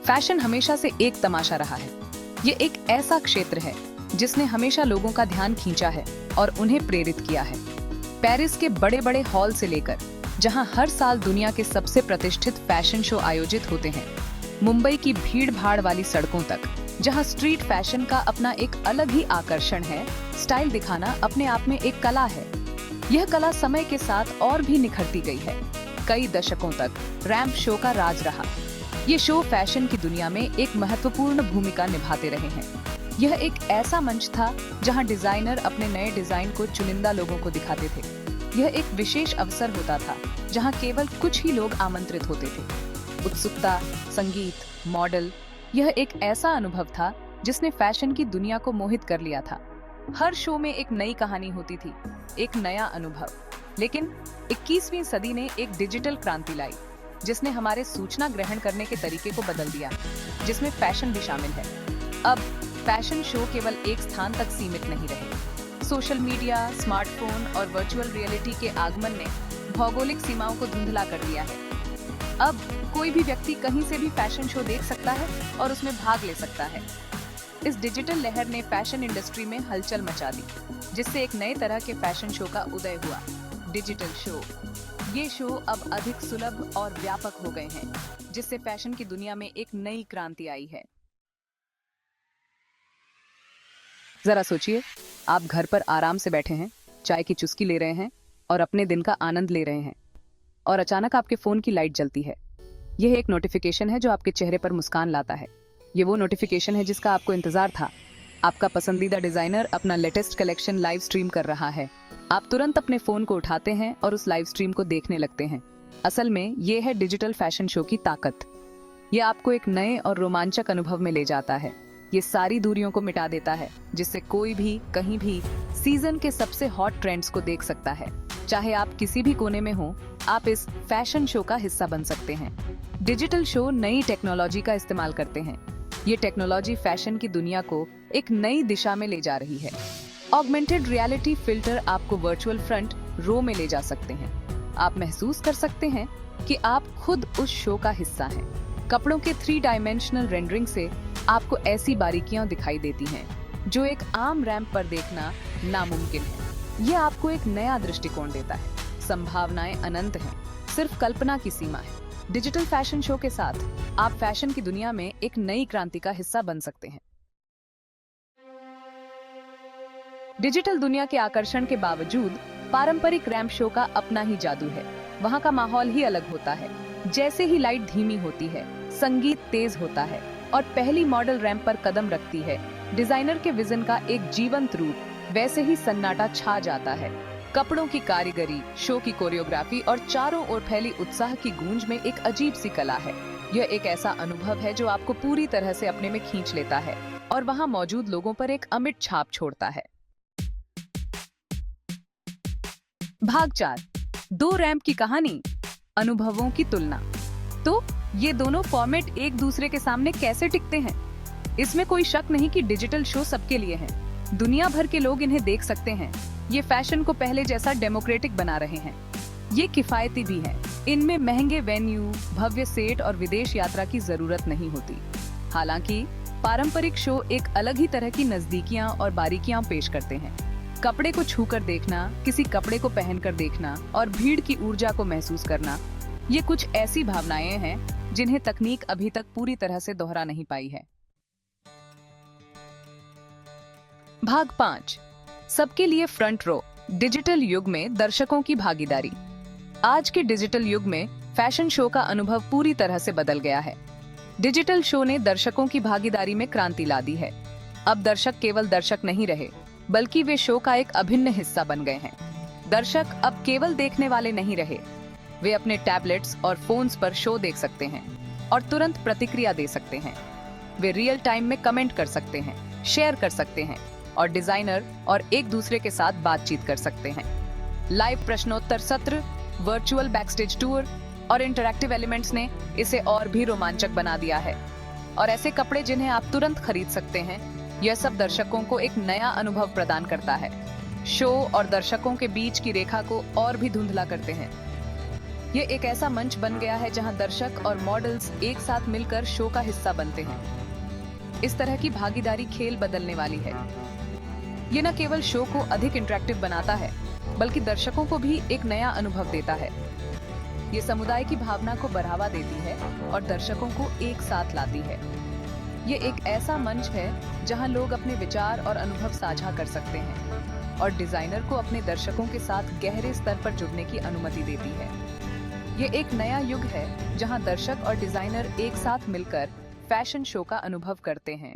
Fashion हमेशा से एक तमाशा रहा है। ये एक ऐसा क्षेत्र है जिसने हमेशा लोगों का ध्यान खींचा है और उन्हें प्रेरित किया है। पेरिस के बड़े बड़े हॉल से लेकर जहां हर साल दुनिया के सबसे प्रतिष्ठित फैशन शो आयोजित होते हैं, मुंबई की भीड़ भाड़ वाली सड़कों तक जहां स्ट्रीट फैशन का अपना एक अलग ही आकर्षण है। स्टाइल दिखाना अपने आप में एक कला है। यह कला समय के साथ और भी निखरती गई है। कई दशकों तक रैंप शो का राज रहा। ये शो फैशन की दुनिया में एक महत्वपूर्ण भूमिका निभाते रहे हैं। यह एक ऐसा मंच था जहां डिजाइनर अपने नए डिजाइन को चुनिंदा लोगों को दिखाते थे। यह एक विशेष अवसर होता था जहां केवल कुछ ही लोग आमंत्रित होते थे। उत्सुकता, संगीत, मॉडल, यह एक ऐसा अनुभव था जिसने फैशन की दुनिया को मोहित कर लिया था। हर शो में एक नई कहानी होती थी, एक नया अनुभव। लेकिन 21वीं सदी ने एक डिजिटल क्रांति लाई जिसने हमारे सूचना ग्रहण करने के तरीके को बदल दिया, जिसमें फैशन भी शामिल है। अब फैशन शो केवल एक स्थान तक सीमित नहीं रहे। सोशल मीडिया, स्मार्टफोन और वर्चुअल रियलिटी के आगमन ने भौगोलिक सीमाओं को धुंधला कर दिया है। अब कोई भी व्यक्ति कहीं से भी फैशन शो देख सकता है और उसमें भाग ले सकता है। इस डिजिटल लहर ने फैशन इंडस्ट्री में हलचल मचा दी, जिससे एक नए तरह के फैशन शो का उदय हुआ, डिजिटल शो। ये शो अब अधिक सुलभ और व्यापक हो गए हैं, जिससे फैशन की दुनिया में एक नई क्रांति आई है। जरा सोचिए, आप घर पर आराम से बैठे हैं, चाय की चुस्की ले रहे हैं और अपने दिन का आनंद ले रहे हैं, और अचानक आपके फोन की लाइट जलती है। यह एक नोटिफिकेशन है जो आपके चेहरे पर मुस्कान लाता है। ये वो नोटिफिकेशन है जिसका आपको इंतजार था। आपका पसंदीदा डिजाइनर अपना लेटेस्ट कलेक्शन लाइव स्ट्रीम कर रहा है। आप तुरंत अपने फोन को उठाते हैं और उस लाइव स्ट्रीम को देखने लगते हैं। असल में ये है डिजिटल फैशन शो की ताकत। ये आपको एक नए और रोमांचक अनुभव में ले जाता है। ये सारी दूरियों को मिटा देता है, जिससे कोई भी कहीं भी सीजन के सबसे हॉट ट्रेंड्स को देख सकता है। चाहे आप किसी भी कोने में हो, आप इस फैशन शो का हिस्सा बन सकते हैं। डिजिटल शो नई टेक्नोलॉजी का इस्तेमाल करते हैं। ये टेक्नोलॉजी फैशन की दुनिया को एक नई दिशा में ले जा रही है। ऑगमेंटेड रियलिटी फिल्टर आपको वर्चुअल फ्रंट रो में ले जा सकते हैं। आप महसूस कर सकते हैं कि आप खुद उस शो का हिस्सा हैं। कपड़ों के 3 डायमेंशनल रेंडरिंग से आपको ऐसी बारीकियां दिखाई देती हैं जो एक आम रैंप पर देखना नामुमकिन है। यह आपको एक नया दृष्टिकोण देता है। संभावनाएं अनंत हैं, सिर्फ कल्पना की सीमा है। डिजिटल फैशन शो के साथ आप फैशन की दुनिया में एक नई क्रांति का हिस्सा बन सकते हैं। डिजिटल दुनिया के आकर्षण के बावजूद पारंपरिक रैंप शो का अपना ही जादू है। वहाँ का माहौल ही अलग होता है। जैसे ही लाइट धीमी होती है, संगीत तेज होता है और पहली मॉडल रैंप पर कदम रखती है, डिजाइनर के विजन का एक जीवंत रूप, वैसे ही सन्नाटा छा जाता है। कपड़ों की कारीगरी, शो की कोरियोग्राफी और चारों ओर फैली उत्साह की गूंज में एक अजीब सी कला है। यह एक ऐसा अनुभव है जो आपको पूरी तरह से अपने में खींच लेता है और वहाँ मौजूद लोगों पर एक अमिट छाप छोड़ता है। भाग 4, 2 रैंप की कहानी, अनुभवों की तुलना। तो ये दोनों फॉर्मेट एक दूसरे के सामने कैसे टिकते हैं? इसमें कोई शक नहीं कि डिजिटल शो सबके लिए है। दुनिया भर के लोग इन्हें देख सकते हैं। ये फैशन को पहले जैसा डेमोक्रेटिक बना रहे हैं। ये किफायती भी है। इनमें महंगे वेन्यू, भव्य सेट और विदेश यात्रा की जरूरत नहीं होती। हालांकि पारंपरिक शो एक अलग ही तरह की नजदीकियां और बारीकियां पेश करते हैं। कपड़े को छूकर देखना, किसी कपड़े को पहनकर देखना और भीड़ की ऊर्जा को महसूस करना, ये कुछ ऐसी भावनाएं हैं जिन्हें तकनीक अभी तक पूरी तरह से दोहरा नहीं पाई है। भाग 5, सबके लिए फ्रंट रो, डिजिटल युग में दर्शकों की भागीदारी। आज के डिजिटल युग में फैशन शो का अनुभव पूरी तरह से बदल गया है। डिजिटल शो ने दर्शकों की भागीदारी में क्रांति ला दी है। अब दर्शक केवल दर्शक नहीं रहे, बल्कि वे शो का एक अभिन्न हिस्सा बन गए हैं। दर्शक अब केवल देखने वाले नहीं रहे, वे अपने टैबलेट्स और फोन्स पर शो देख सकते हैं और तुरंत प्रतिक्रिया दे सकते हैं। वे रियल टाइम में कमेंट कर सकते हैं, शेयर कर सकते हैं और डिजाइनर और एक दूसरे के साथ बातचीत कर सकते हैं। लाइव प्रश्नोत्तर सत्र, वर्चुअल बैकस्टेज टूर और इंटरैक्टिव एलिमेंट्स ने इसे और भी रोमांचक बना दिया है। और ऐसे कपड़े जिन्हें आप तुरंत खरीद सकते हैं, यह सब दर्शकों को एक नया अनुभव प्रदान करता है। शो और दर्शकों के बीच की रेखा को और भी धुंधला करते हैं। ये एक ऐसा मंच बन गया है जहां दर्शक और मॉडल्स एक साथ मिलकर शो का हिस्सा बनते हैं। इस तरह की भागीदारी खेल बदलने वाली है। ये न केवल शो को अधिक इंटरेक्टिव बनाता है, बल्कि दर्शकों को भी एक नया अनुभव देता है। ये समुदाय की भावना को बढ़ावा देती है और दर्शकों को एक साथ लाती है। ये एक ऐसा मंच है जहां लोग अपने विचार और अनुभव साझा कर सकते हैं और डिजाइनर को अपने दर्शकों के साथ गहरे स्तर पर जुड़ने की अनुमति देती है। ये एक नया युग है जहां दर्शक और डिजाइनर एक साथ मिलकर फैशन शो का अनुभव करते हैं।